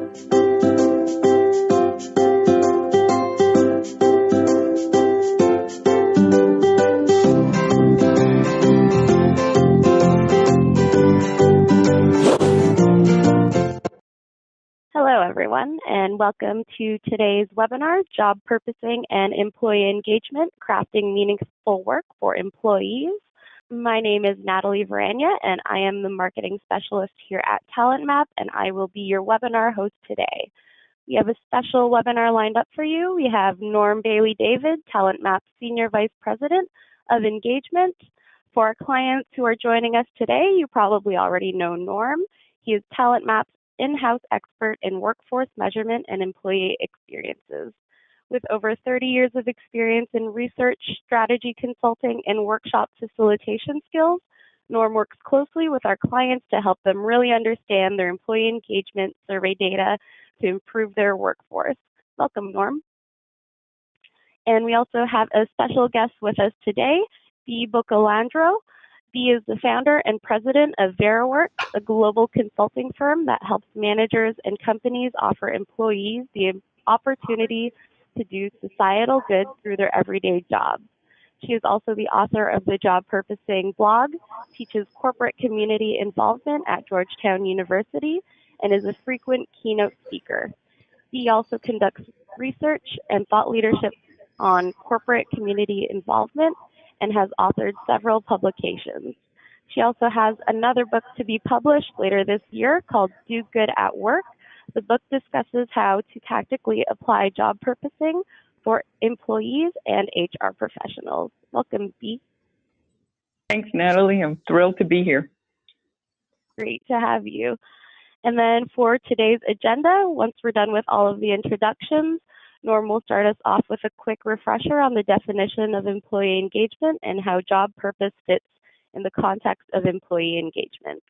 Hello, everyone, and welcome to today's webinar, Job Purposing and Employee Engagement, Crafting Meaningful Work for Employees. My name is Natalie Varanya, and I am the Marketing Specialist here at TalentMap, and I will be your webinar host today. We have a special webinar lined up for you. We have Norm Baillie-David, TalentMap's Senior Vice President of Engagement. For our clients who are joining us today, you probably already know Norm. He is TalentMap's in-house expert in workforce measurement and employee experiences. With over 30 years of experience in research, strategy consulting, and workshop facilitation skills, Norm works closely with our clients to help them really understand their employee engagement survey data to improve their workforce. Welcome, Norm. And we also have a special guest with us today, Bea Boccalandro. Bea is the founder and president of VeraWorks, a global consulting firm that helps managers and companies offer employees the opportunity to do societal good through their everyday jobs. She is also the author of the Job Purposing blog, teaches corporate community involvement at Georgetown University, and is a frequent keynote speaker. Bea also conducts research and thought leadership on corporate community involvement and has authored several publications. She also has another book to be published later this year called Do Good at Work. The book discusses how to tactically apply job purposing for employees and HR professionals. Welcome, Bea. Thanks, Natalie. I'm thrilled to be here. Great to have you. And then for today's agenda, once we're done with all of the introductions, Norm will start us off with a quick refresher on the definition of employee engagement and how job purpose fits in the context of employee engagement.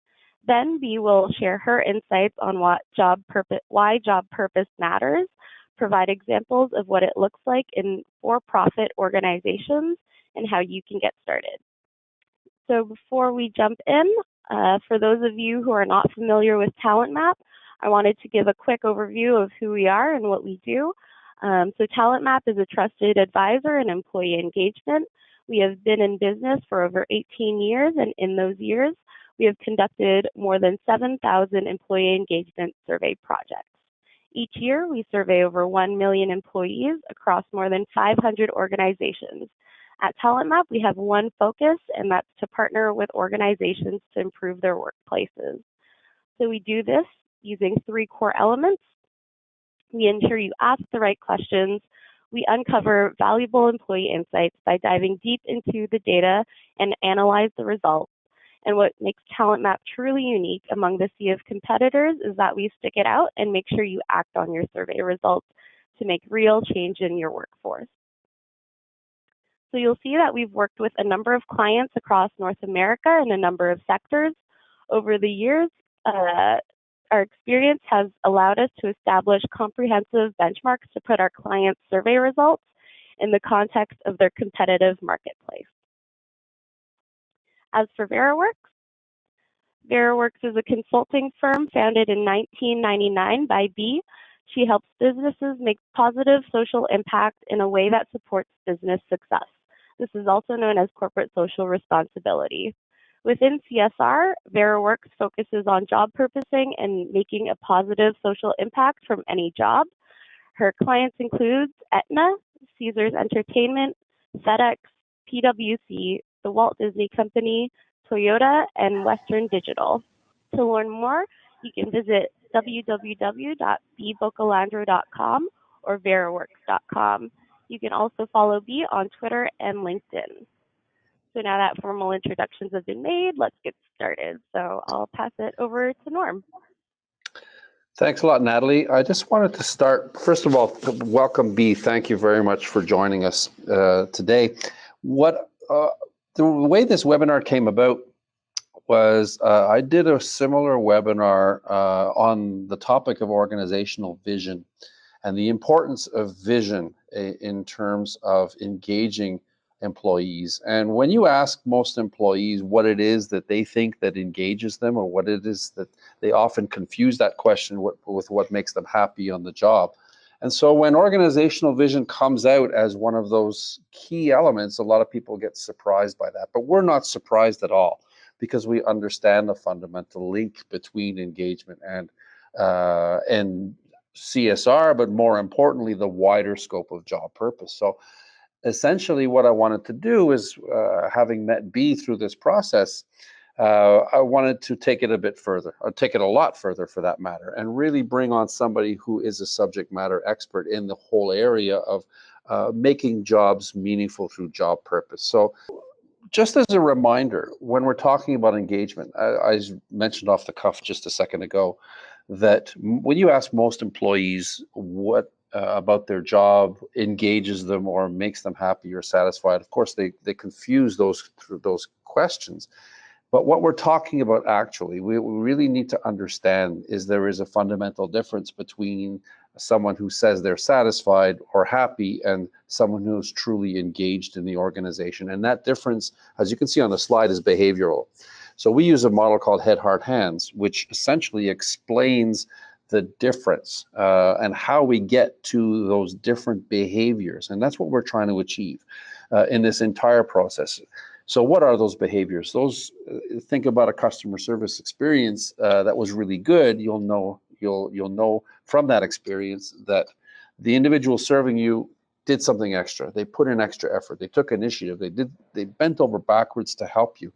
Then Bea will share her insights on why job purpose matters, provide examples of what it looks like in for-profit organizations, and how you can get started. So before we jump in, for those of you who are not familiar with TalentMap, I wanted to give a quick overview of who we are and what we do. So TalentMap is a trusted advisor in employee engagement. We have been in business for over 18 years, and in those years, we have conducted more than 7,000 employee engagement survey projects. Each year, we survey over 1 million employees across more than 500 organizations. At TalentMap, we have one focus, and that's to partner with organizations to improve their workplaces. So we do this using 3 core elements. We ensure you ask the right questions. We uncover valuable employee insights by diving deep into the data and analyze the results. And what makes TalentMap truly unique among the sea of competitors is that we stick it out and make sure you act on your survey results to make real change in your workforce. So you'll see that we've worked with a number of clients across North America in a number of sectors. Over the years, our experience has allowed us to establish comprehensive benchmarks to put our clients' survey results in the context of their competitive marketplace. As for VeraWorks, VeraWorks is a consulting firm founded in 1999 by Bea. She helps businesses make positive social impact in a way that supports business success. This is also known as corporate social responsibility. Within CSR, VeraWorks focuses on job purposing and making a positive social impact from any job. Her clients include Aetna, Caesars Entertainment, FedEx, PwC, the Walt Disney Company, Toyota, and Western Digital. To learn more, you can visit www.beaboccalandro.com or veraworks.com. You can also follow Bea on Twitter and LinkedIn. So now that formal introductions have been made, let's get started. So I'll pass it over to Norm. Thanks a lot, Natalie. I just wanted to start, first of all, welcome Bea. Thank you very much for joining us today. The way this webinar came about was I did a similar webinar on the topic of organizational vision and the importance of vision in terms of engaging employees. And when you ask most employees what it is that they think that engages them, or what it is that they often confuse that question with what makes them happy on the job. And so when organizational vision comes out as one of those key elements, a lot of people get surprised by that. But we're not surprised at all, because we understand the fundamental link between engagement and CSR, but more importantly, the wider scope of job purpose. So essentially what I wanted to do is, having met Bea through this process, I wanted to take it a bit further, or take it a lot further for that matter, and really bring on somebody who is a subject matter expert in the whole area of making jobs meaningful through job purpose. So just as a reminder, when we're talking about engagement, I mentioned off the cuff just a second ago that when you ask most employees what about their job engages them or makes them happy or satisfied, of course they confuse those questions. But what we're talking about actually, we really need to understand is there is a fundamental difference between someone who says they're satisfied or happy and someone who's truly engaged in the organization. And that difference, as you can see on the slide, is behavioral. So we use a model called Head, Heart, Hands, which essentially explains the difference and how we get to those different behaviors. And that's what we're trying to achieve in this entire process. So what are those behaviors? Those, think about a customer service experience that was really good. You'll know from that experience that the individual serving you did something extra. They put in extra effort. They took initiative. They bent over backwards to help you.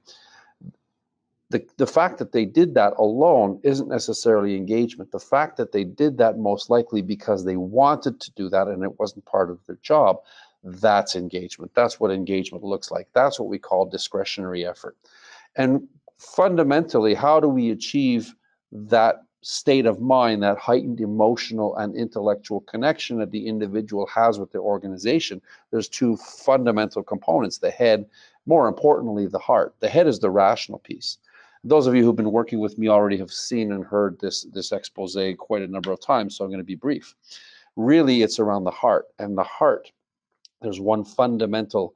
The fact that they did that alone isn't necessarily engagement. The fact that they did that most likely because they wanted to do that and it wasn't part of their job, that's engagement. That's what engagement looks like. That's what we call discretionary effort. And fundamentally, how do we achieve that state of mind, that heightened emotional and intellectual connection that the individual has with the organization? There's two fundamental components: the head, more importantly, the heart. The head is the rational piece. Those of you who've been working with me already have seen and heard this expose quite a number of times, so I'm going to be brief. Really, it's around the heart. And the heart, there's one fundamental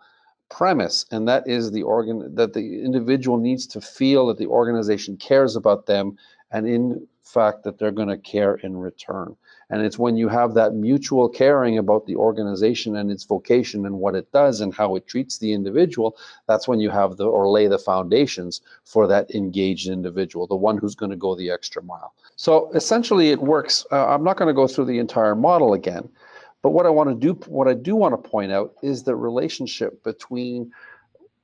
premise, and that is that the individual needs to feel that the organization cares about them, and in fact that they're going to care in return. And it's when you have that mutual caring about the organization and its vocation and what it does and how it treats the individual, that's when you have lay the foundations for that engaged individual, the one who's going to go the extra mile. So essentially it works. I'm not going to go through the entire model again, but what I do want to point out is the relationship between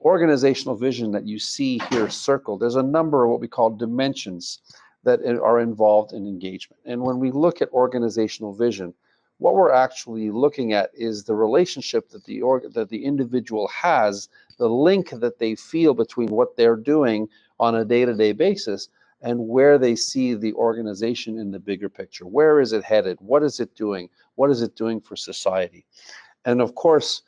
organizational vision that you see here circled. There's a number of what we call dimensions that are involved in engagement. And when we look at organizational vision, what we're actually looking at is the relationship that the individual has, the link that they feel between what they're doing on a day-to-day basis and where they see the organization in the bigger picture. Where is it headed? What is it doing? What is it doing for society? And of course,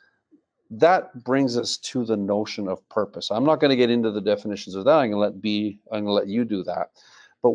that brings us to the notion of purpose. I'm not going to get into the definitions of that. I'm going to let you do that. But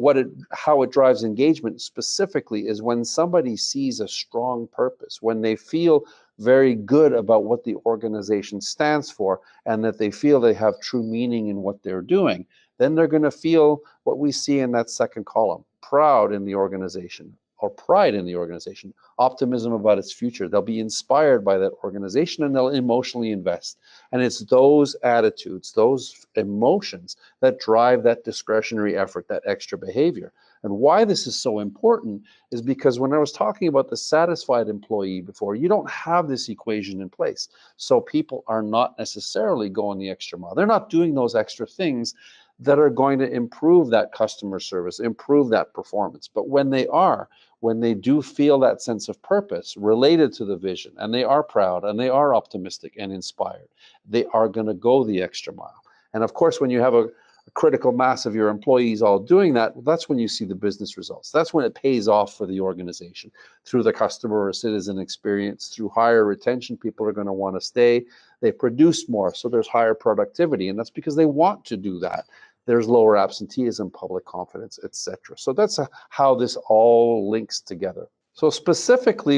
how it drives engagement specifically is when somebody sees a strong purpose, when they feel very good about what the organization stands for, and that they feel they have true meaning in what they're doing, then they're going to feel what we see in that second column: proud in the organization, or pride in the organization, optimism about its future. They'll be inspired by that organization and they'll emotionally invest. And it's those attitudes, those emotions that drive that discretionary effort, that extra behavior. And why this is so important is because when I was talking about the satisfied employee before, you don't have this equation in place. So people are not necessarily going the extra mile. They're not doing those extra things that are going to improve that customer service, improve that performance. But when they do feel that sense of purpose related to the vision, and they are proud and they are optimistic and inspired, they are going to go the extra mile. And of course, when you have a critical mass of your employees all doing that, that's when you see the business results. That's when it pays off for the organization through the customer or citizen experience, through higher retention. People are going to want to stay. They produce more, so there's higher productivity, and that's because they want to do that. There's lower absenteeism, public confidence, etc. So that's how this all links together. So specifically,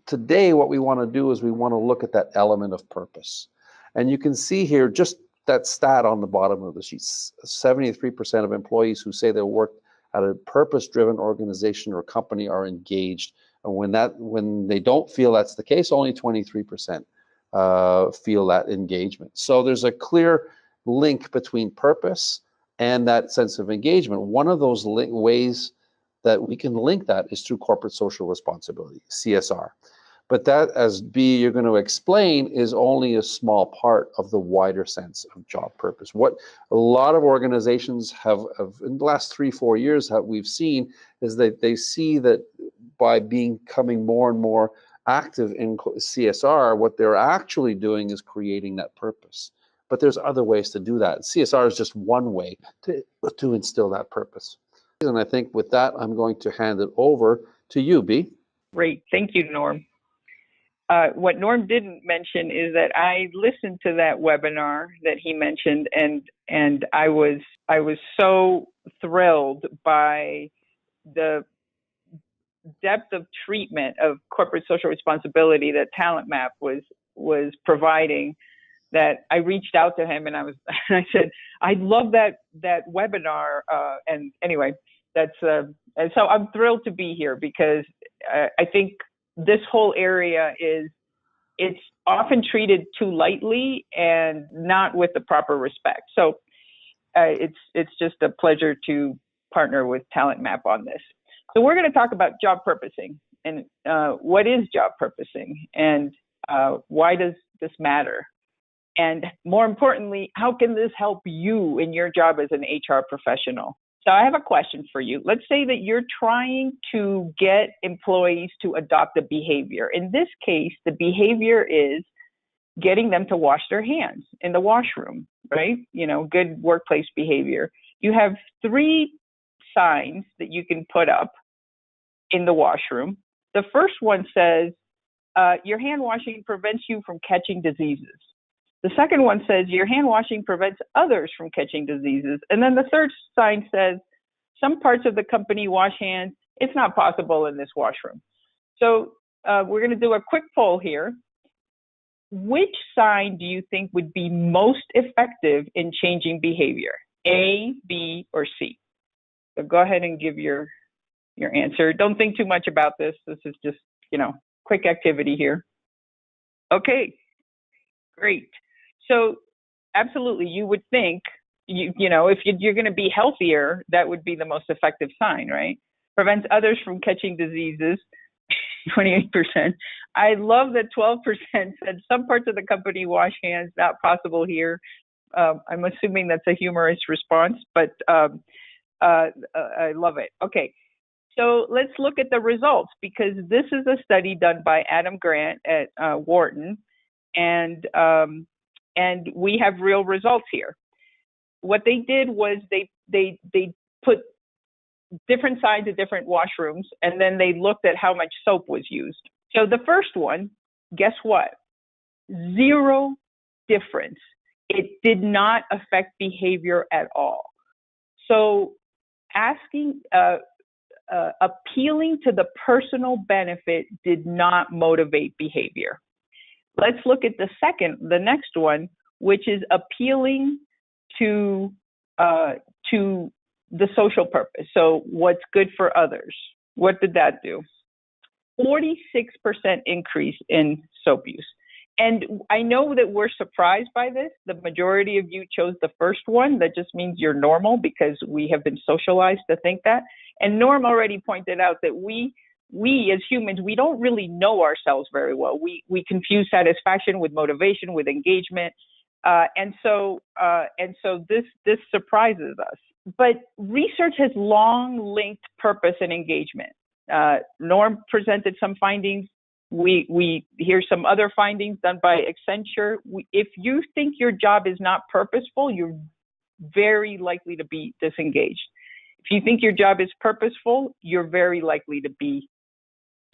today what we want to do is we want to look at that element of purpose. And you can see here just that stat on the bottom of the sheet. 73% of employees who say they work at a purpose-driven organization or company are engaged. And when they don't feel that's the case, only 23% feel that engagement. So there's a clear link between purpose and that sense of engagement. One of those ways that we can link that is through corporate social responsibility, CSR. But that, as Bea, you're going to explain, is only a small part of the wider sense of job purpose. What a lot of organizations have in the last 3-4 years that we've seen is that they see that by becoming more and more active in CSR, what they're actually doing is creating that purpose. But there's other ways to do that. CSR is just one way to instill that purpose. And I think with that, I'm going to hand it over to you, Bea. Great. Thank you, Norm. What Norm didn't mention is that I listened to that webinar that he mentioned, and I was so thrilled by the depth of treatment of corporate social responsibility that TalentMap was providing, that I reached out to him and I said, I love that webinar. And anyway, and so I'm thrilled to be here because I think this whole area it's often treated too lightly and not with the proper respect. So it's just a pleasure to partner with TalentMap on this. So we're going to talk about job purposing and what is job purposing and why does this matter? And more importantly, how can this help you in your job as an HR professional? So I have a question for you. Let's say that you're trying to get employees to adopt a behavior. In this case, the behavior is getting them to wash their hands in the washroom, right? Good workplace behavior. You have 3 signs that you can put up in the washroom. The first one says, your hand washing prevents you from catching diseases. The second one says your hand washing prevents others from catching diseases. And then the third sign says some parts of the company wash hands. It's not possible in this washroom. So we're going to do a quick poll here. Which sign do you think would be most effective in changing behavior? A, B, or C? So go ahead and give your answer. Don't think too much about this. This is just, quick activity here. Okay, great. So absolutely, you would think, if you're going to be healthier, that would be the most effective sign, right? Prevents others from catching diseases, 28%. I love that 12% said some parts of the company wash hands, not possible here. I'm assuming that's a humorous response, but I love it. Okay, so let's look at the results because this is a study done by Adam Grant at Wharton, and we have real results here. What they did was they put different sides of different washrooms, and then they looked at how much soap was used. So the first one, guess what? 0 difference. It did not affect behavior at all. So appealing to the personal benefit did not motivate behavior. Let's look at the next one, which is appealing to the social purpose. So what's good for others? What did that do? 46% increase in soap use. And I know that we're surprised by this. The majority of you chose the first one. That just means you're normal because we have been socialized to think that. And Norm already pointed out that we as humans, we don't really know ourselves very well. We confuse satisfaction with motivation, with engagement. And so this surprises us. But research has long linked purpose and engagement. Norm presented some findings. We hear some other findings done by Accenture. If you think your job is not purposeful, you're very likely to be disengaged. If you think your job is purposeful, you're very likely to be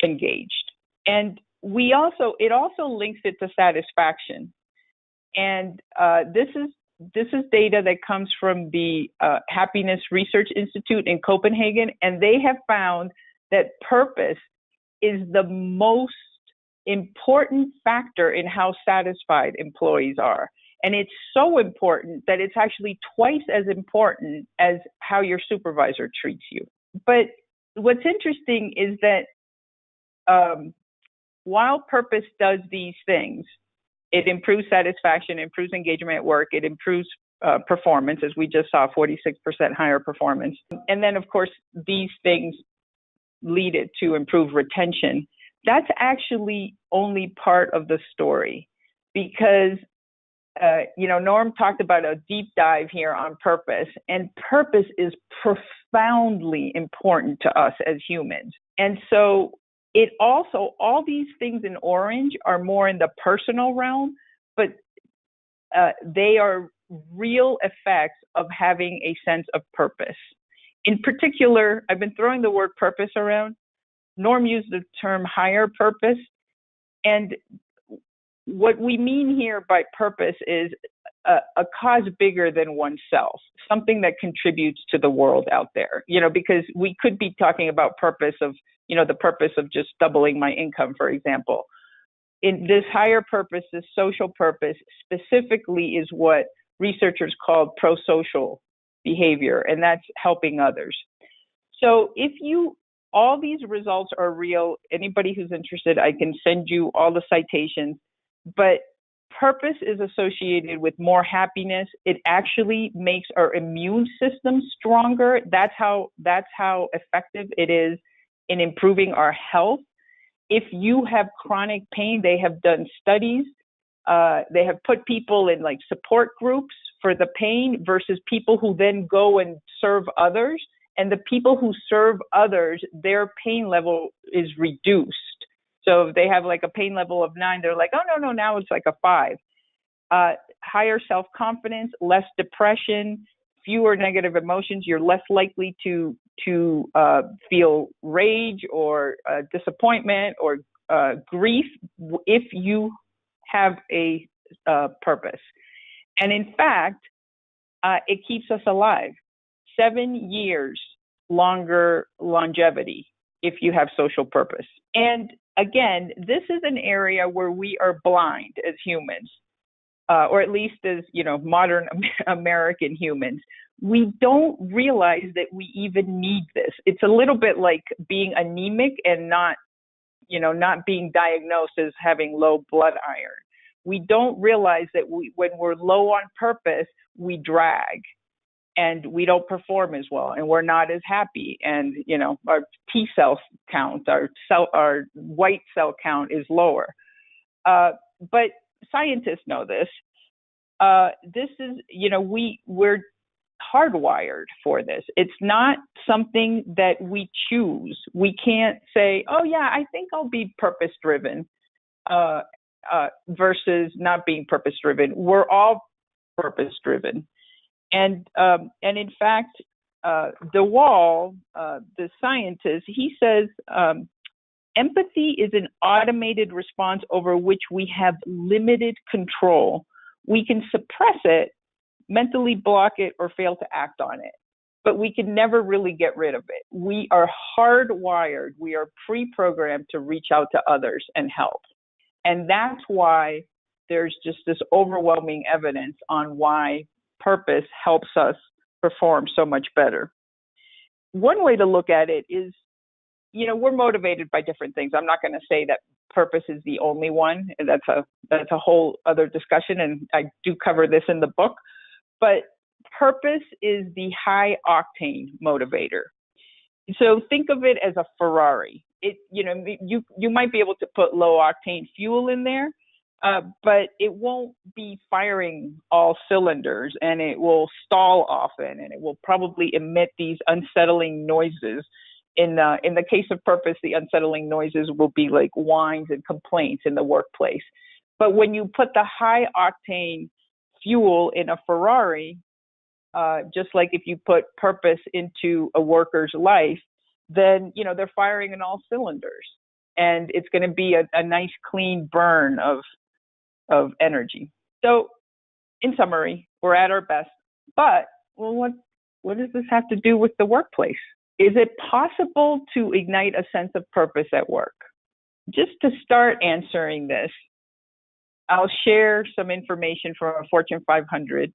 engaged. And it also links it to satisfaction. And this is data that comes from the Happiness Research Institute in Copenhagen, and they have found that purpose is the most important factor in how satisfied employees are. And it's so important that it's actually twice as important as how your supervisor treats you. But what's interesting is that while purpose does these things, it improves satisfaction, improves engagement at work, it improves performance, as we just saw, 46% higher performance. And then, of course, these things lead it to improve retention. That's actually only part of the story, because Norm talked about a deep dive here on purpose, and purpose is profoundly important to us as humans. And so it also, all these things in orange are more in the personal realm, but they are real effects of having a sense of purpose. In particular, I've been throwing the word purpose around. Norm used the term higher purpose. And what we mean here by purpose is a cause bigger than oneself, something that contributes to the world out there, because we could be talking about purpose of, the purpose of just doubling my income, for example. In this higher purpose, this social purpose specifically is what researchers called pro-social behavior, and that's helping others. So all these results are real. Anybody who's interested, I can send you all the citations, but purpose is associated with more happiness. It actually makes our immune system stronger. That's how effective it is in improving our health. If you have chronic pain, they have done studies. They have put people in like support groups for the pain versus people who then go and serve others. And the people who serve others, their pain level is reduced. So if they have like a pain level of 9, they're like, oh, no, now it's like a 5. Higher self-confidence, less depression, fewer negative emotions. You're less likely to feel rage or disappointment or grief if you have a purpose. And in fact, it keeps us alive. 7 years longer longevity if you have social purpose. And again, this is an area where we are blind as humans, or at least as, modern American humans. We don't realize that we even need this. It's a little bit like being anemic and not being diagnosed as having low blood iron. We don't realize that when we're low on purpose, we drag and we don't perform as well, and we're not as happy. And, our T cell count, our white cell count is lower. But scientists know this. This is, we're hardwired for this. It's not something that we choose. We can't say, oh yeah, I think I'll be purpose-driven versus not being purpose-driven. We're all purpose-driven. And in fact, DeWall, the scientist, he says, empathy is an automated response over which we have limited control. We can suppress it, mentally block it, or fail to act on it, but we can never really get rid of it. We are hardwired. We are pre-programmed to reach out to others and help. And that's why there's just this overwhelming evidence on why purpose helps us perform so much better. One way to look at it is, we're motivated by different things. I'm not going to say that purpose is the only one, and that's a whole other discussion, and I do cover this in the book. But purpose is the high octane motivator. So think of it as a Ferrari. You might be able to put low octane fuel in there, but it won't be firing all cylinders, and it will stall often, and it will probably emit these unsettling noises. In the case of purpose, the unsettling noises will be like whines and complaints in the workplace. But when you put the high octane fuel in a Ferrari, just like if you put purpose into a worker's life, then they're firing in all cylinders, and it's going to be a nice clean burn of energy. So in summary, we're at our best. But what does this have to do with the workplace? Is it possible to ignite a sense of purpose at work? just to start answering this, I'll share some information from a Fortune 500,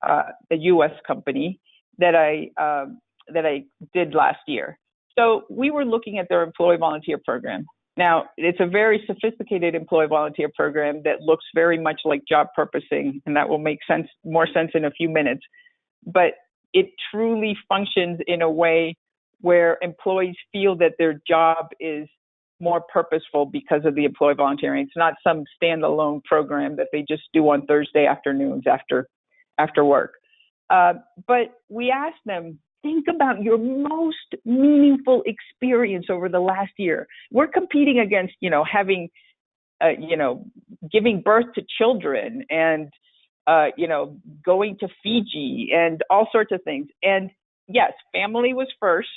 a U.S. company that I did last year. So we were looking at their employee volunteer program. Now, it's a very sophisticated employee volunteer program that looks very much like job purposing, and that will make more sense in a few minutes. But it truly functions in a way where employees feel that their job is more purposeful because of the employee volunteering. It's not some standalone program that they just do on Thursday afternoons after work. But we asked them, think about your most meaningful experience over the last year. We're competing against, having, giving birth to children and, going to Fiji and all sorts of things. And yes, family was first.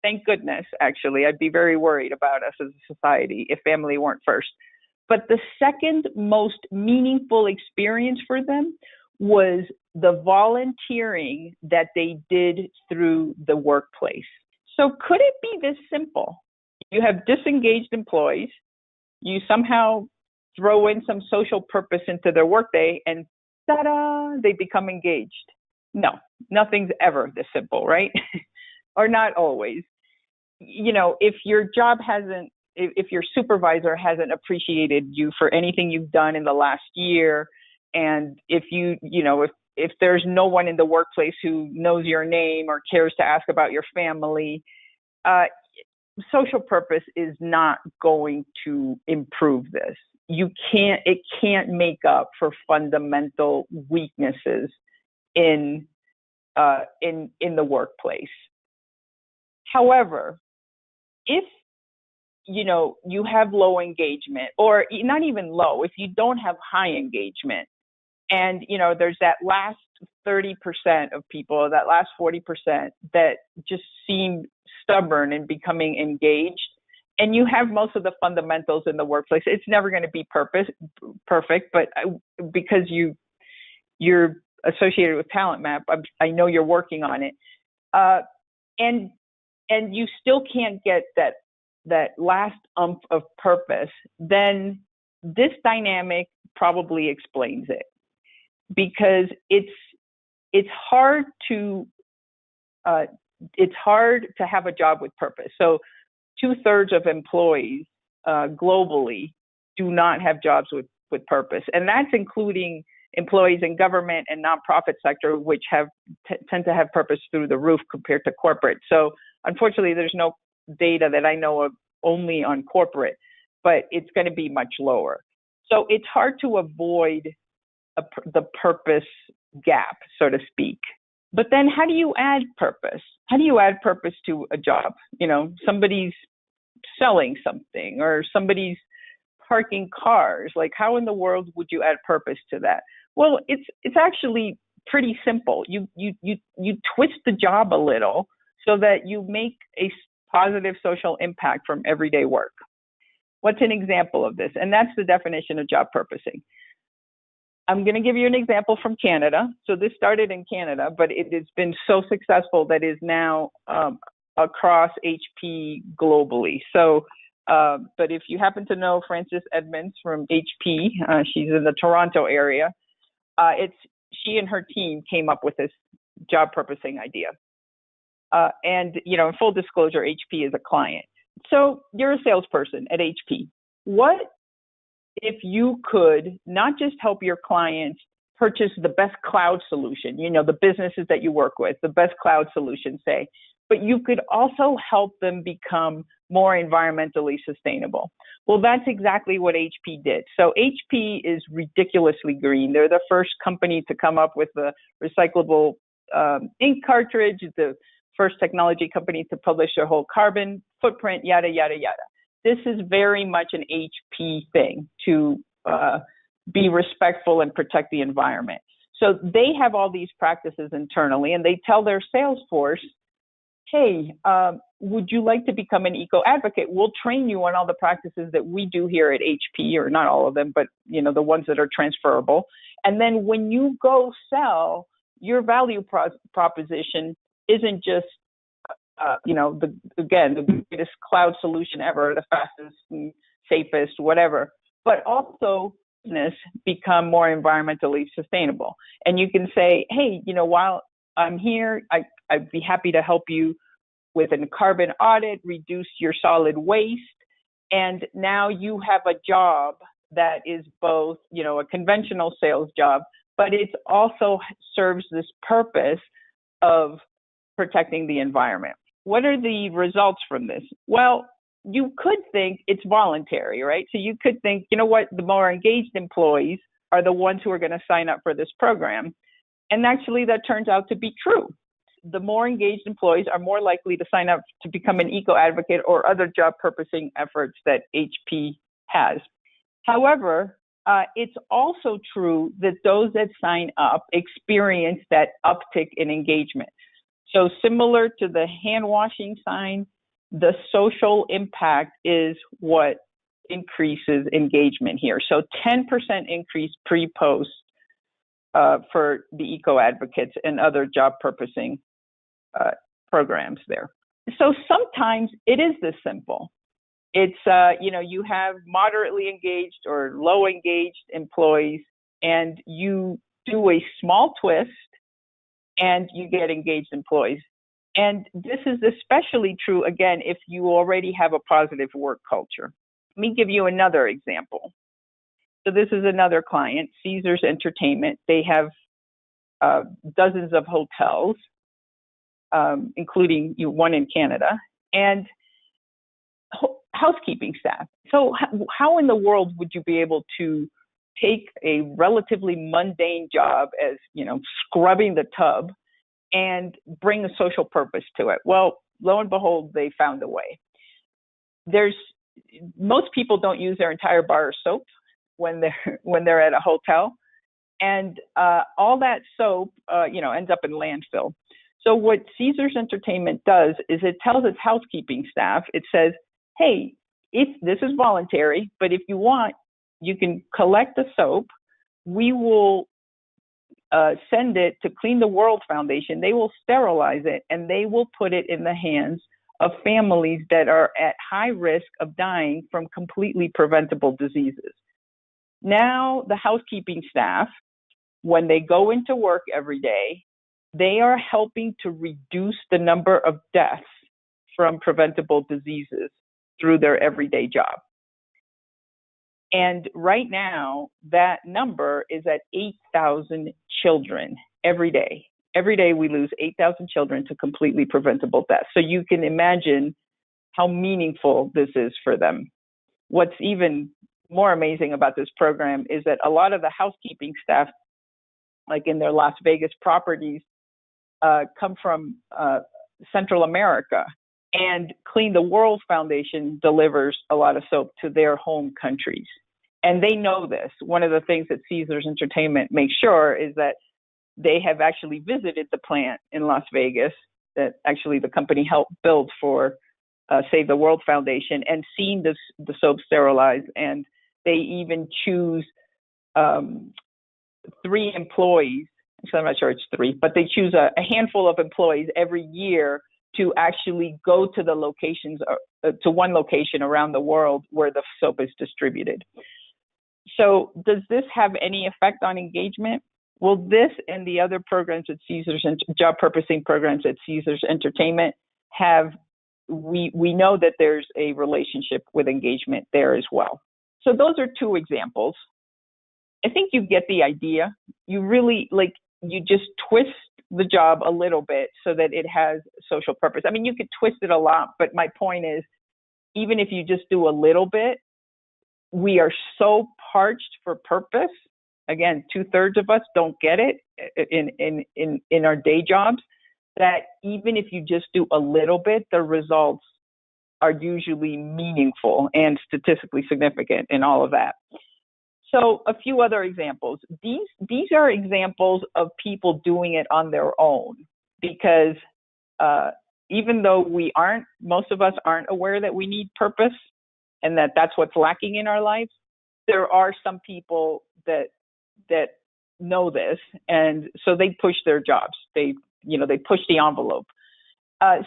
Thank goodness, actually. I'd be very worried about us as a society if family weren't first. But the second most meaningful experience for them was the volunteering that they did through the workplace. So could it be this simple? You have disengaged employees, you somehow throw in some social purpose into their workday, and ta-da, they become engaged. No, nothing's ever this simple, right? Or not always. If your job if your supervisor hasn't appreciated you for anything you've done in the last year, and if if there's no one in the workplace who knows your name or cares to ask about your family, social purpose is not going to improve this. It can't make up for fundamental weaknesses in the workplace. However, if you have low engagement, or not even low, if you don't have high engagement, and there's that last 30% of people, that last 40% that just seem stubborn in becoming engaged, and you have most of the fundamentals in the workplace, it's never going to be perfect, but because you're associated with TalentMap, I know you're working on it, and you still can't get that last umph of purpose, then this dynamic probably explains it. Because it's hard to have a job with purpose. So 2/3 of employees globally do not have jobs with purpose, and that's including employees in government and nonprofit sector, which tend to have purpose through the roof compared to corporate. So unfortunately, there's no data that I know of only on corporate, but it's going to be much lower. So it's hard to avoid the purpose gap, so to speak. But then how do you add purpose? How do you add purpose to a job? Somebody's selling something, or somebody's parking cars. Like, how in the world would you add purpose to that? Well, it's actually pretty simple. You twist the job a little so that you make a positive social impact from everyday work. What's an example of this? And that's the definition of job purposing. I'm going to give you an example from Canada. So this started in Canada, but it has been so successful that is now across HP globally. So, but if you happen to know Frances Edmonds from HP, she's in the Toronto area. She and her team came up with this job purposing idea. And in full disclosure, HP is a client. So you're a salesperson at HP. What if you could not just help your clients purchase the best cloud solution, the businesses that you work with, the best cloud solution, say, but you could also help them become more environmentally sustainable? Well, that's exactly what HP did. So HP is ridiculously green. They're the first company to come up with the recyclable ink cartridge, the first technology company to publish their whole carbon footprint, yada, yada, yada. This is very much an HP thing, to be respectful and protect the environment. So they have all these practices internally, and they tell their sales force, hey, would you like to become an eco-advocate? We'll train you on all the practices that we do here at HP, or not all of them, but the ones that are transferable. And then when you go sell, your value proposition isn't just the greatest cloud solution ever, the fastest and safest, whatever, but also business become more environmentally sustainable. And you can say, hey, while I'm here, I'd be happy to help you with a carbon audit, reduce your solid waste. And now you have a job that is both, a conventional sales job, but it also serves this purpose of protecting the environment. What are the results from this? Well, you could think it's voluntary, right? So you could think, the more engaged employees are the ones who are going to sign up for this program. And actually, that turns out to be true. The more engaged employees are more likely to sign up to become an eco-advocate or other job purposing efforts that HP has. However, it's also true that those that sign up experience that uptick in engagement. So similar to the hand washing sign, the social impact is what increases engagement here. So 10% increase pre-post for the eco-advocates and other job purposing programs there. So sometimes it is this simple. It's, you have moderately engaged or low engaged employees, and you do a small twist and you get engaged employees. And this is especially true, again, if you already have a positive work culture. Let me give you another example. So this is another client, Caesars Entertainment. They have dozens of hotels, including one in Canada, and housekeeping staff. So how in the world would you be able to take a relatively mundane job as, scrubbing the tub and bring a social purpose to it? Well, lo and behold, they found a way. Most people don't use their entire bar of soap when they're at a hotel, and all that soap, ends up in landfill. So what Caesars Entertainment does is it tells its housekeeping staff, it says, hey, this is voluntary, but if you want, you can collect the soap. We will send it to Clean the World Foundation. They will sterilize it, and they will put it in the hands of families that are at high risk of dying from completely preventable diseases. Now, the housekeeping staff, when they go into work every day, they are helping to reduce the number of deaths from preventable diseases through their everyday job. And right now, that number is at 8,000 children every day. Every day we lose 8,000 children to completely preventable death. So you can imagine how meaningful this is for them. What's even more amazing about this program is that a lot of the housekeeping staff, like in their Las Vegas properties, come from Central America. And Clean the World Foundation delivers a lot of soap to their home countries. And they know this. One of the things that Caesars Entertainment makes sure is that they have actually visited the plant in Las Vegas that actually the company helped build for Save the World Foundation, and seen the soap sterilized. And they even choose 3 employees. So I'm not sure it's 3, but they choose a handful of employees every year to actually go to the locations, to one location around the world where the soap is distributed. So does this have any effect on engagement? Well, this and the other programs at Caesars, and job purposing programs at Caesars Entertainment we know that there's a relationship with engagement there as well. So those are 2 examples. I think you get the idea. You really, you just twist the job a little bit so that it has social purpose. I mean, you could twist it a lot, but my point is, even if you just do a little bit, we are so parched for purpose. Again, 2/3 of us don't get it in our day jobs, that even if you just do a little bit, the results are usually meaningful and statistically significant in all of that. So a few other examples. These are examples of people doing it on their own, because even though most of us aren't aware that we need purpose and that's what's lacking in our lives, there are some people that know this, and so they push their jobs. They push the envelope.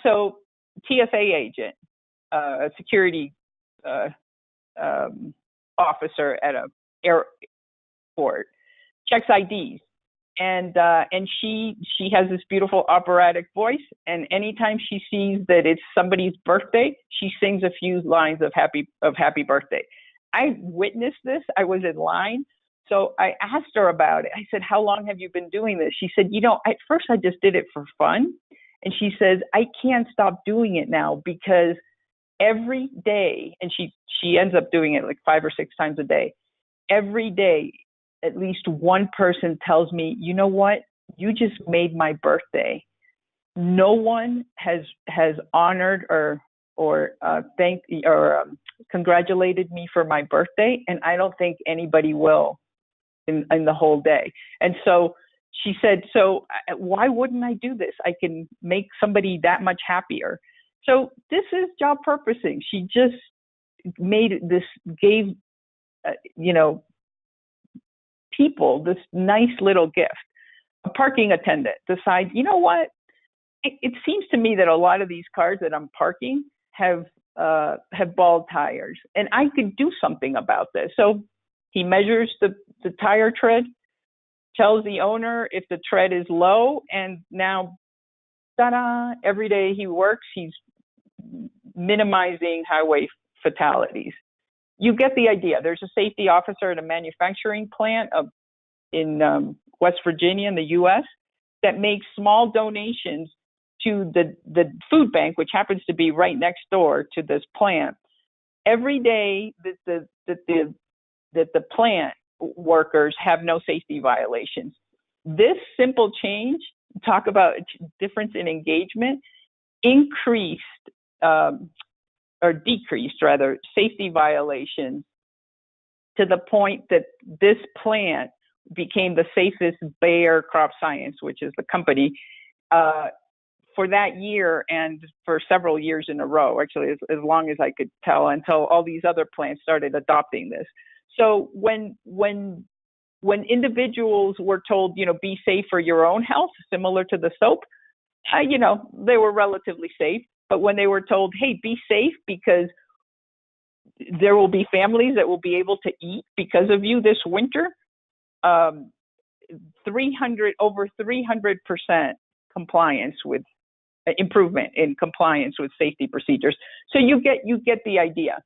So TSA agent, a security officer at a airport, checks IDs. And she has this beautiful operatic voice, and anytime she sees that it's somebody's birthday, she sings a few lines of happy birthday. I witnessed this. I was in line, so I asked her about it. I said, "How long have you been doing this?" She said, "At first I just did it for fun," and she says, "I can't stop doing it now because every day," and she ends up doing it like 5 or 6 times a day. Every day, at least one person tells me, "You know what? You just made my birthday." No one has honored or thanked or congratulated me for my birthday, and I don't think anybody will in the whole day. And so she said, "So why wouldn't I do this? I can make somebody that much happier." So this is job purposing. She just gave people this nice little gift. A parking attendant decides, you know what? It seems to me that a lot of these cars that I'm parking have bald tires, and I could do something about this. So he measures the tire tread, tells the owner if the tread is low, and now, ta-da! Every day he works, he's minimizing highway fatalities. You get the idea. There's a safety officer at a manufacturing plant in West Virginia in the U.S. that makes small donations to the food bank, which happens to be right next door to this plant. Every day that the plant workers have no safety violations. This simple change, talk about difference in engagement, increased or decreased rather safety violations to the point that this plant became the safest Bayer Crop Science, which is the company, for that year and for several years in a row, actually as long as I could tell, until all these other plants started adopting this. So when individuals were told, be safe for your own health, similar to the soap, they were relatively safe. But when they were told, hey, be safe because there will be families that will be able to eat because of you this winter, over 300% compliance with improvement in compliance with safety procedures. So you get the idea.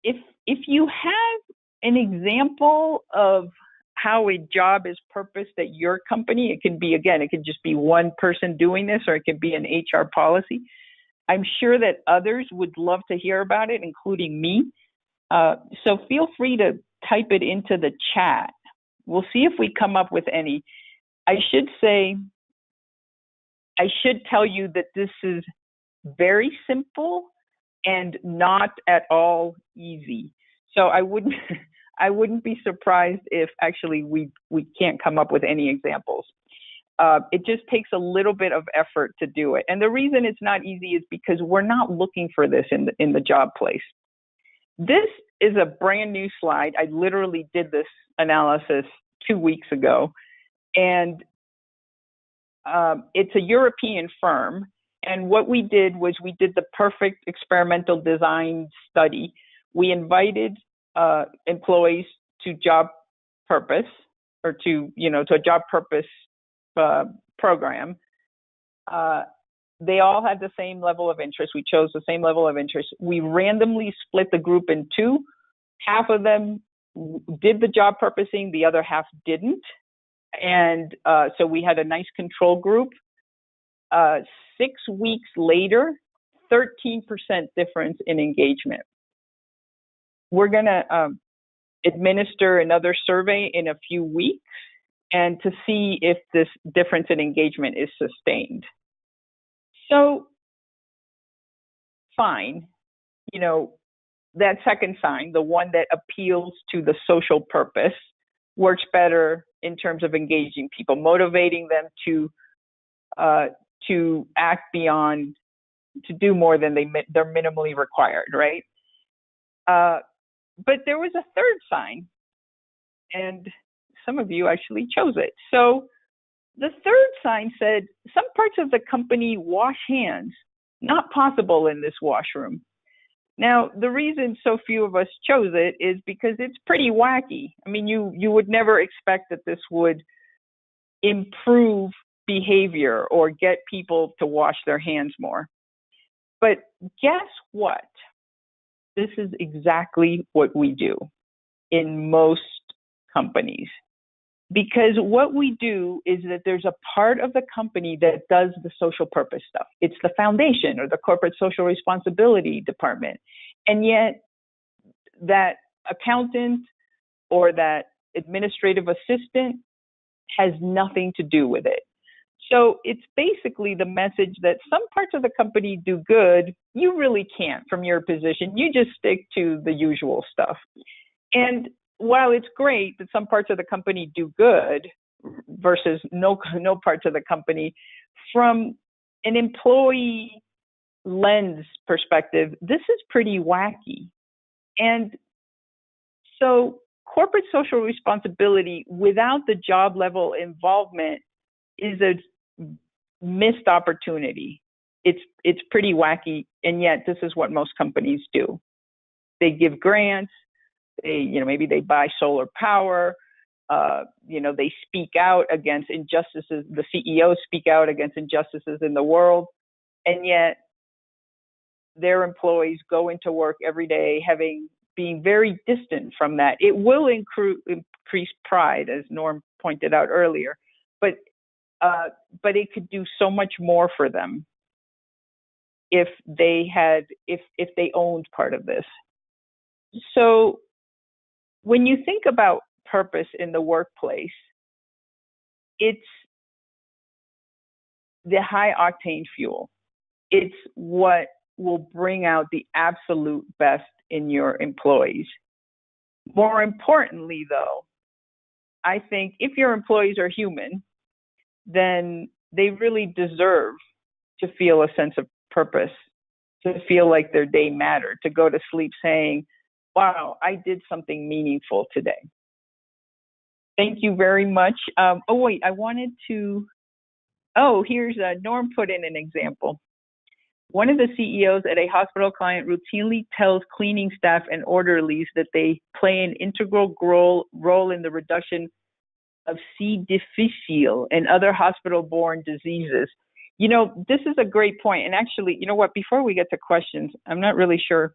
If you have an example of how a job is purposed at your company, it can just be one person doing this, or it can be an HR policy. I'm sure that others would love to hear about it, including me. So feel free to type it into the chat. We'll see if we come up with any. I should tell you that this is very simple and not at all easy. So I wouldn't be surprised if actually we can't come up with any examples. It just takes a little bit of effort to do it. And the reason it's not easy is because we're not looking for this in the job place. This is a brand new slide. I literally did this analysis 2 weeks ago. And it's a European firm. And what we did was we did the perfect experimental design study. We invited employees to job purpose or to a job purpose program. They all had the same level of interest. We chose the same level of interest. We randomly split the group in two. Half of them did the job purposing, the other half didn't. And so we had a nice control group. 6 weeks later, 13% difference in engagement. We're going to administer another survey in a few weeks and to see if this difference in engagement is sustained. So, fine, that second sign, the one that appeals to the social purpose, works better in terms of engaging people, motivating them to act beyond, to do more than they're minimally required, right? But there was a third sign, and some of you actually chose it. So the third sign said, some parts of the company wash hands, not possible in this washroom. Now, the reason so few of us chose it is because it's pretty wacky. I mean, you would never expect that this would improve behavior or get people to wash their hands more. But guess what? This is exactly what we do in most companies. Because what we do is that there's a part of the company that does the social purpose stuff. It's the foundation or the corporate social responsibility department. And yet that accountant or that administrative assistant has nothing to do with it. So it's basically the message that some parts of the company do good, you really can't from your position. You just stick to the usual stuff. And while it's great that some parts of the company do good versus no parts of the company, from an employee lens perspective, this is pretty wacky. And so corporate social responsibility without the job level involvement is a missed opportunity. It's pretty wacky, and yet this is what most companies do. They give grants. Maybe they buy solar power. They speak out against injustices. The CEOs speak out against injustices in the world, and yet their employees go into work every day being very distant from that. It will increase pride, as Norm pointed out earlier, but it could do so much more for them if they owned part of this. So when you think about purpose in the workplace, it's the high octane fuel. It's what will bring out the absolute best in your employees. More importantly, though, I think if your employees are human, then they really deserve to feel a sense of purpose, to feel like their day mattered, to go to sleep saying, wow, I did something meaningful today. Thank you very much. Here's Norm put in an example. One of the CEOs at a hospital client routinely tells cleaning staff and orderlies that they play an integral role in the reduction of C. difficile and other hospital-borne diseases. This is a great point. And actually, you know what? Before we get to questions, I'm not really sure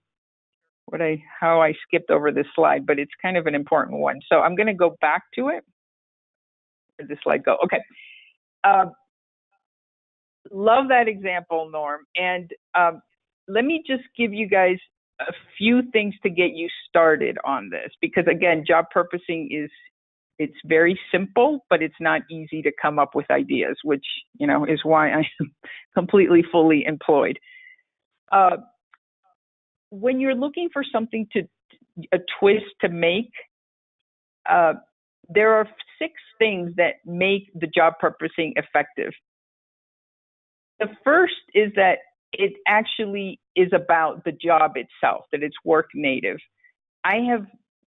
how I skipped over this slide, but it's kind of an important one. So I'm going to go back to it. Where did this slide go? Okay. Love that example, Norm. And let me just give you guys a few things to get you started on this, because again, job purposing it's very simple, but it's not easy to come up with ideas, which, is why I am completely fully employed. When you're looking for something a twist to make, there are 6 things that make the job purposing effective. The first is that it actually is about the job itself, that it's work native. I have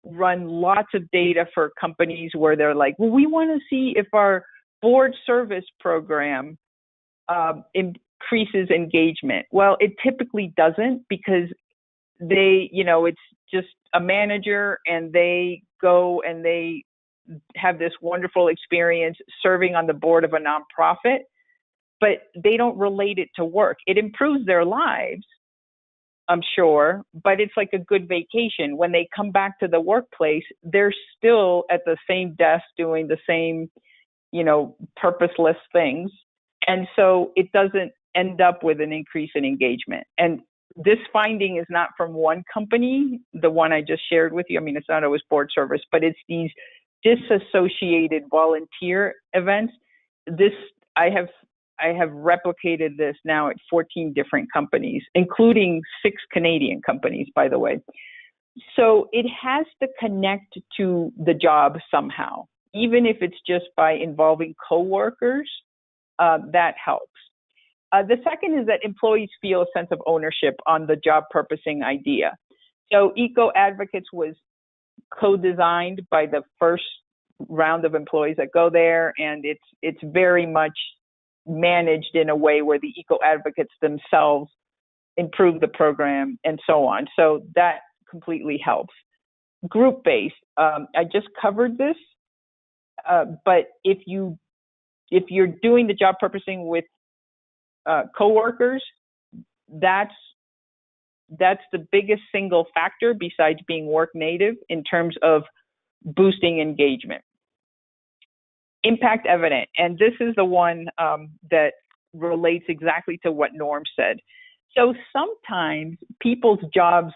run lots of data for companies where they're like, well, we want to see if our board service program increases engagement. Well, it typically doesn't, because it's just a manager and they go and they have this wonderful experience serving on the board of a nonprofit, but they don't relate it to work. It improves their lives, I'm sure, but it's like a good vacation. When they come back to the workplace, they're still at the same desk doing the same, purposeless things. And so it doesn't end up with an increase in engagement. And this finding is not from one company, the one I just shared with you. I mean, it's not always board service, but it's these disassociated volunteer events. I have replicated this now at 14 different companies, including 6 Canadian companies, by the way. So it has to connect to the job somehow, even if it's just by involving coworkers, that helps. The second is that employees feel a sense of ownership on the job purposing idea. So Eco Advocates was co-designed by the first round of employees that go there, and it's very much managed in a way where the Eco Advocates themselves improve the program, and so on. So that completely helps. Group-based, I just covered this, but if you're doing the job purposing with coworkers, that's the biggest single factor besides being work native in terms of boosting engagement. Impact evident, and this is the one that relates exactly to what Norm said. So sometimes people's jobs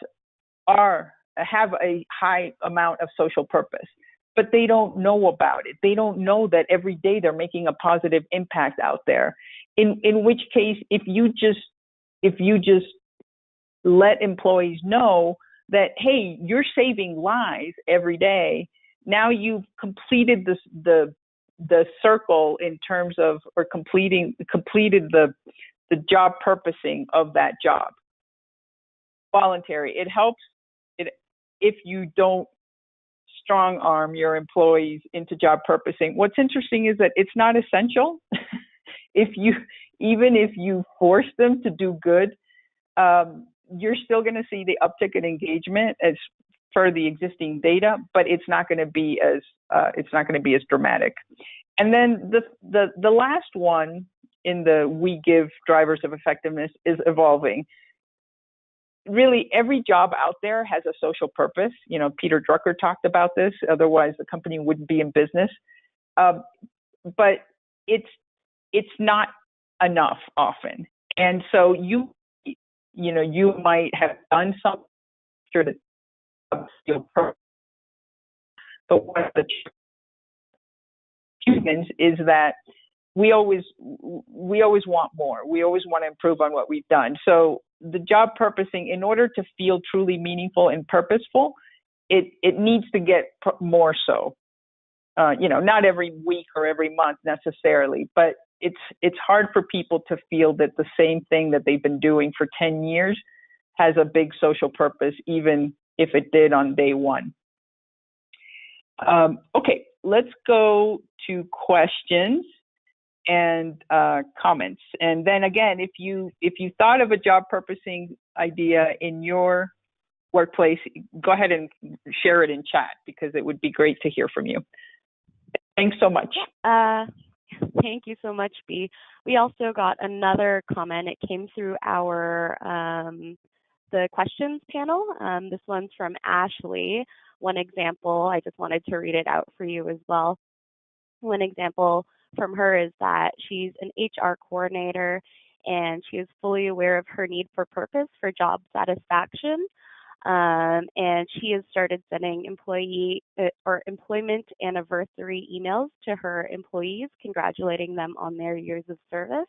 have a high amount of social purpose, but they don't know about it. They don't know that every day they're making a positive impact out there. In which case, if you just let employees know that, hey, you're saving lives every day, now you've completed the circle in terms of, or completed the job purposing of that job. Voluntary. It helps if you don't strong arm your employees into job purposing. What's interesting is that it's not essential. Even if you force them to do good, you're still going to see the uptick in engagement as per the existing data, but it's not going to be as dramatic. And then the last one in the we give drivers of effectiveness is evolving. Really, every job out there has a social purpose. Peter Drucker talked about this. Otherwise, the company wouldn't be in business. But it's not enough often. And so you might have done something sure that but one of the humans is that we always want more. We always want to improve on what we've done. So the job purposing, in order to feel truly meaningful and purposeful, it needs to get more so. Not every week or every month necessarily, but it's hard for people to feel that the same thing that they've been doing for 10 years has a big social purpose, even if it did on day one. Okay, let's go to questions and comments. And then again, if you thought of a job purposing idea in your workplace, go ahead and share it in chat, because it would be great to hear from you. Thanks so much. Thank you so much, Bea. We also got another comment. It came through our the questions panel. This one's from Ashley. One example, I just wanted to read it out for you as well. One example from her is that she's an HR coordinator, and she is fully aware of her need for purpose for job satisfaction. And she has started sending employment anniversary emails to her employees, congratulating them on their years of service.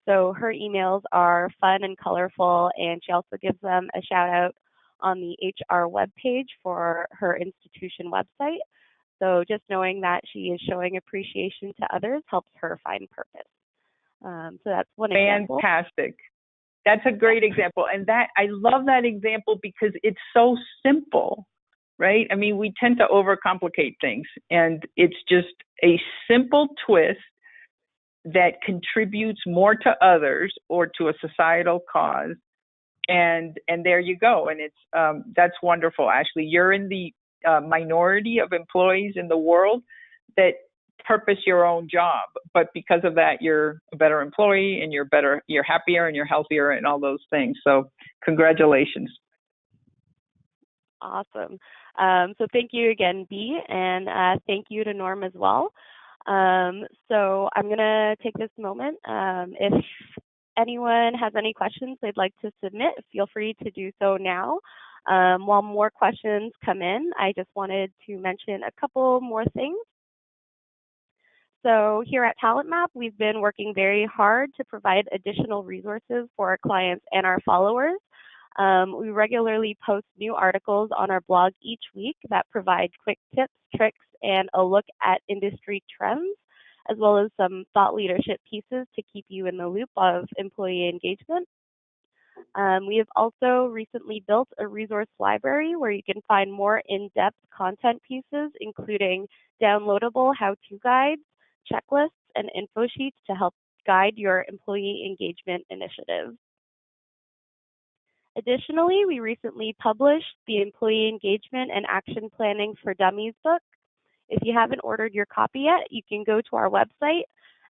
So her emails are fun and colorful, and she also gives them a shout out on the HR webpage for her institution website. So just knowing that she is showing appreciation to others helps her find purpose. So that's one example. Fantastic. That's a great example. And I love that example because it's so simple, right? I mean, we tend to overcomplicate things, and it's just a simple twist that contributes more to others or to a societal cause. And there you go. And that's wonderful, Ashley. You're in the minority of employees in the world that purpose your own job, but because of that, you're a better employee, and you're happier, and you're healthier, and all those things. So congratulations. Awesome. So thank you again, Bea, and thank you to Norm as well. So I'm going to take this moment. If anyone has any questions they'd like to submit, feel free to do so now. While more questions come in, I just wanted to mention a couple more things. So here at TalentMap, we've been working very hard to provide additional resources for our clients and our followers. We regularly post new articles on our blog each week that provide quick tips, tricks, and a look at industry trends, as well as some thought leadership pieces to keep you in the loop of employee engagement. We have also recently built a resource library where you can find more in-depth content pieces, including downloadable how-to guides, checklists, and info sheets to help guide your employee engagement initiatives. Additionally, we recently published the Employee Engagement and Action Planning for Dummies book. If you haven't ordered your copy yet, you can go to our website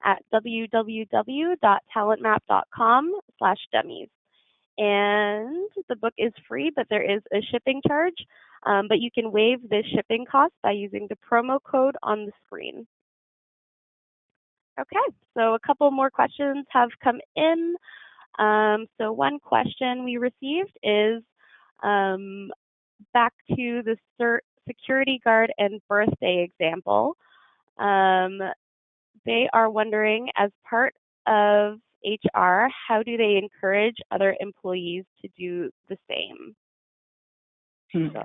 at www.talentmap.com/dummies. And the book is free, but there is a shipping charge. But you can waive this shipping cost by using the promo code on the screen. Okay, so a couple more questions have come in. So one question we received is back to the security guard and birthday example. They are wondering, as part of HR, how do they encourage other employees to do the same? So,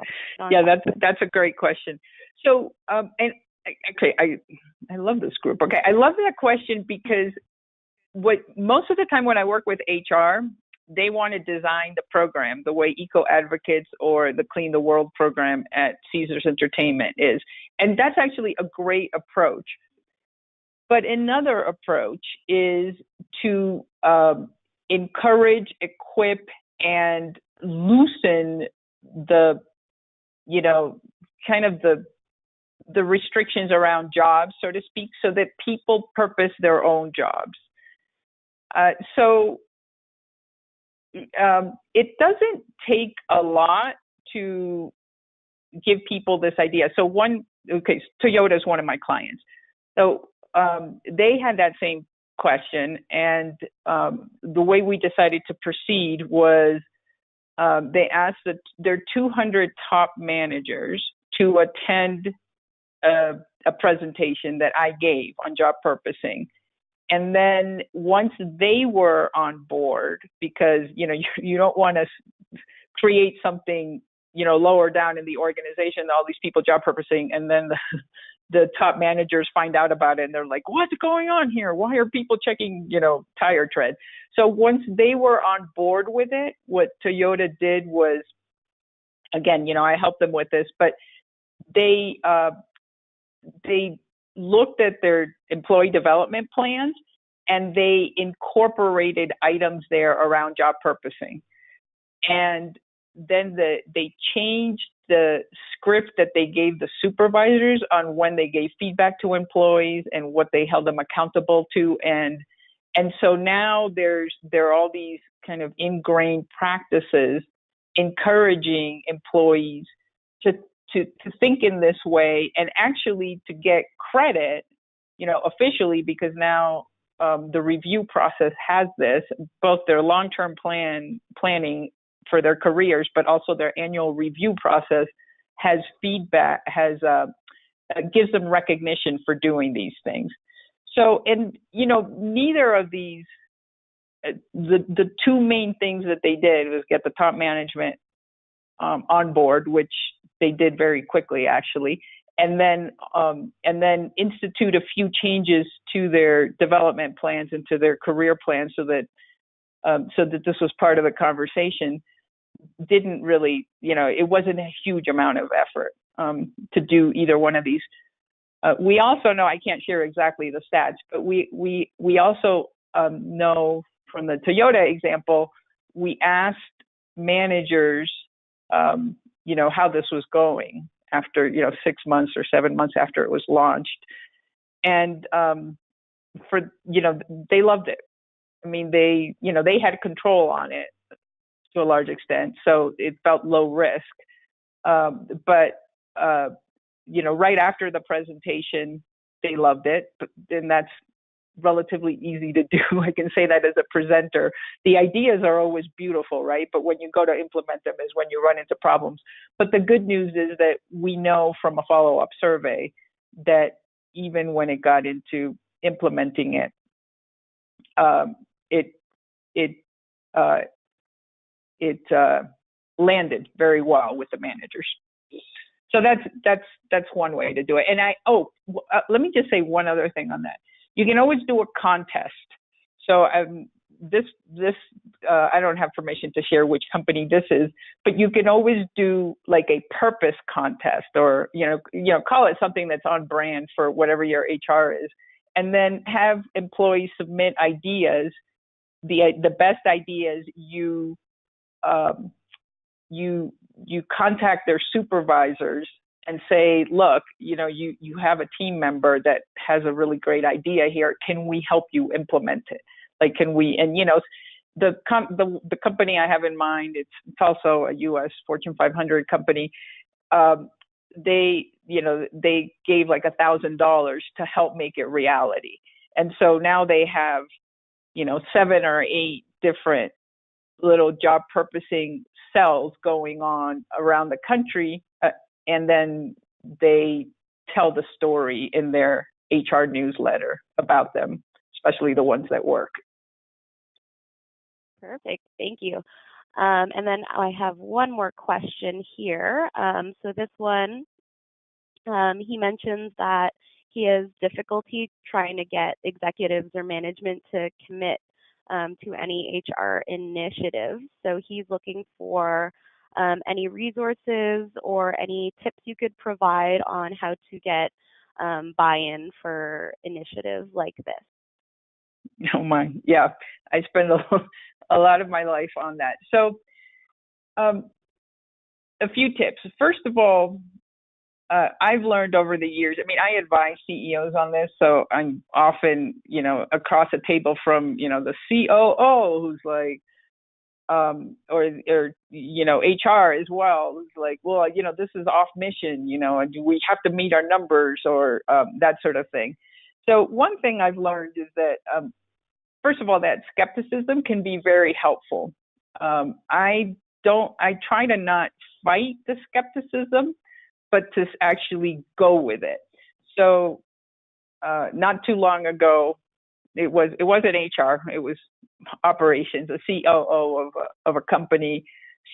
yeah, that's a great question. So, and okay, I love this group. Okay, I love that question because most of the time when I work with HR, they want to design the program the way Eco Advocates or the Clean the World program at Caesars Entertainment is, and that's actually a great approach. But another approach is to encourage, equip, and loosen the, kind of the restrictions around jobs, so to speak, so that people purpose their own jobs. So it doesn't take a lot to give people this idea. So Toyota is one of my clients. So they had that same question, and the way we decided to proceed was they asked their 200 top managers to attend a presentation that I gave on job purposing. And then once they were on board, because, you don't want to create something, lower down in the organization, all these people job purposing, and then the top managers find out about it and they're like, what's going on here? Why are people checking, tire tread? So once they were on board with it, what Toyota did was, again, I helped them with this, but they looked at their employee development plans and they incorporated items there around job purposing. And then they changed the script that they gave the supervisors on when they gave feedback to employees and what they held them accountable to. And so now there are all these kind of ingrained practices encouraging employees to think in this way and actually to get credit, officially, because now the review process has this, both their long-term planning for their careers, but also their annual review process has feedback, gives them recognition for doing these things. So, and, neither of these, the two main things that they did was get the top management on board, which they did very quickly, actually, and then institute a few changes to their development plans and to their career plans so that this was part of the conversation. Didn't really, it wasn't a huge amount of effort to do either one of these. We also know, I can't share exactly the stats, but we also know from the Toyota example, we asked managers, how this was going after, 6 months or 7 months after it was launched. And they loved it. I mean, they had control on it to a large extent, so it felt low risk. But right after the presentation, they loved it. And that's relatively easy to do. I can say that as a presenter. The ideas are always beautiful, right? But when you go to implement them is when you run into problems. But the good news is that we know from a follow-up survey that even when it got into implementing it, it landed very well with the managers. So that's one way to do it. And let me just say one other thing on that. You can always do a contest. So this I don't have permission to share which company this is, but you can always do like a purpose contest, or call it something that's on brand for whatever your HR is, and then have employees submit ideas. The best ideas you you contact their supervisors and say, look, you have a team member that has a really great idea here. Can we help you implement it? Like, can we? And the company I have in mind, it's also a U.S. Fortune 500 company. They gave like $1,000 to help make it reality, and so now they have 7 or 8 different little job purposing cells going on around the country, and then they tell the story in their HR newsletter about them, especially the ones that work. Perfect. Thank you. And then I have one more question here. So this one, he mentions that he has difficulty trying to get executives or management to commit to any HR initiatives. So he's looking for any resources or any tips you could provide on how to get buy-in for initiatives like this. Oh my, yeah. I spend a lot of my life on that. So a few tips. First of all, I've learned over the years, I advise CEOs on this, so I'm often, across a table from, the COO who's like, or HR as well, who's like, well, this is off mission, do we have to meet our numbers or that sort of thing. So one thing I've learned is that, first of all, that skepticism can be very helpful. I try to not fight the skepticism, but to actually go with it. So not too long ago, it wasn't HR, it was operations. A COO of a company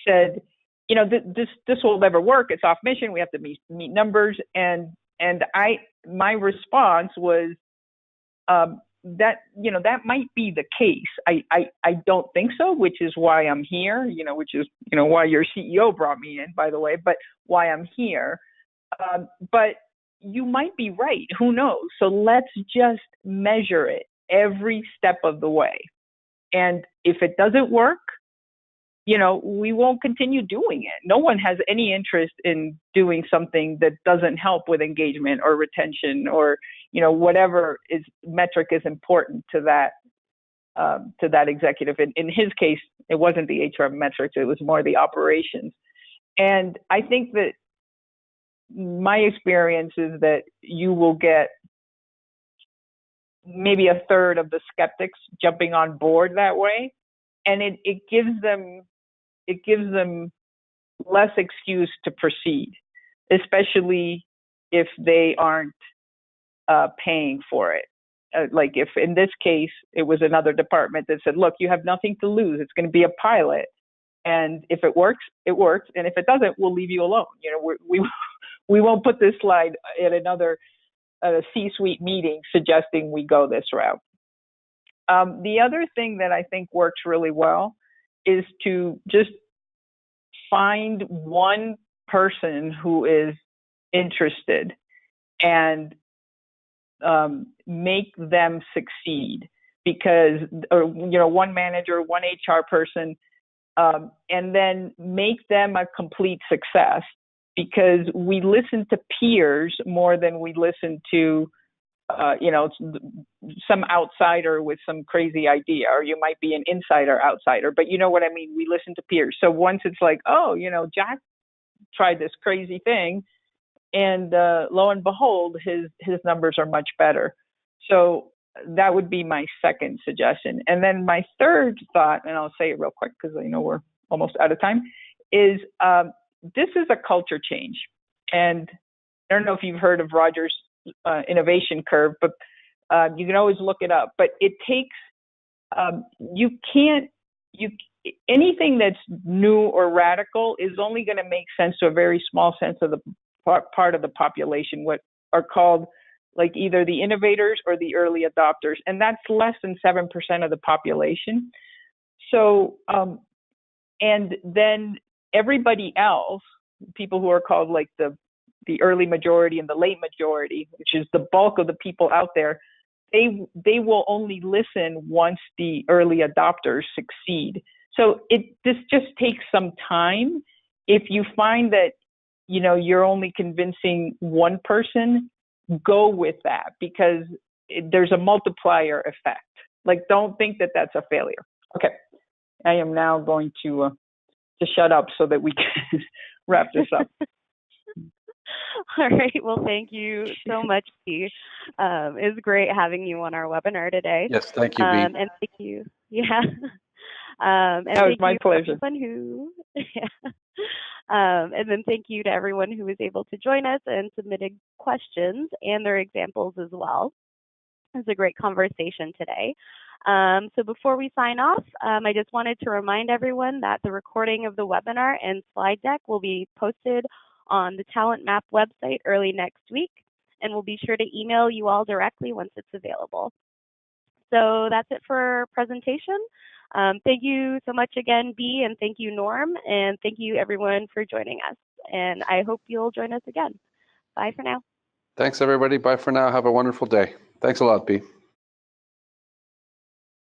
said, this will never work. It's off mission. We have to meet numbers. And my response was that might be the case. I don't think so, which is why I'm here. Which is why your CEO brought me in, by the way, but why I'm here. But you might be right. Who knows? So let's just measure it every step of the way. And if it doesn't work, we won't continue doing it. No one has any interest in doing something that doesn't help with engagement or retention or, whatever metric is important to that executive. In his case, it wasn't the HR metrics, it was more the operations. And I think that my experience is that you will get maybe a third of the skeptics jumping on board that way. And it gives them less excuse to proceed, especially if they aren't paying for it. Like if in this case, it was another department that said, look, you have nothing to lose. It's going to be a pilot. And if it works, it works. And if it doesn't, we'll leave you alone. We won't put this slide in another C-suite meeting suggesting we go this route. The other thing that I think works really well is to just find one person who is interested and make them succeed, because, one manager, one HR person, and then make them a complete success, because we listen to peers more than we listen to some outsider with some crazy idea, or you might be an insider outsider, but you know what I mean? We listen to peers. So once it's like, oh, Jack tried this crazy thing, and lo and behold, his numbers are much better. So that would be my second suggestion. And then my third thought, and I'll say it real quick because I know we're almost out of time, is this is a culture change. And I don't know if you've heard of Rogers' innovation curve, but you can always look it up. But it takes, anything that's new or radical is only going to make sense to a very small sense of the part of the population, what are called like either the innovators or the early adopters. And that's less than 7% of the population. So, and then everybody else, people who are called like the early majority and the late majority, which is the bulk of the people out there, they will only listen once the early adopters succeed. So this just takes some time. If you find that, you know, you're only convincing one person, go with that, because there's a multiplier effect. Like, don't think that that's a failure. Okay, I am now going to shut up so that we can wrap this up. All right. Well, thank you so much, Bea. It was great having you on our webinar today. Yes, thank you, Bea. And thank you. Yeah. And that was thank my you pleasure. To everyone who, yeah. And then thank you to everyone who was able to join us and submitted questions and their examples as well. It was a great conversation today. So before we sign off, I just wanted to remind everyone that the recording of the webinar and slide deck will be posted on the TalentMap website early next week, and we'll be sure to email you all directly once it's available. So that's it for our presentation. Thank you so much again, Bea, and thank you, Norm, and thank you everyone for joining us. And I hope you'll join us again. Bye for now. Thanks, everybody. Bye for now. Have a wonderful day. Thanks a lot, Bea.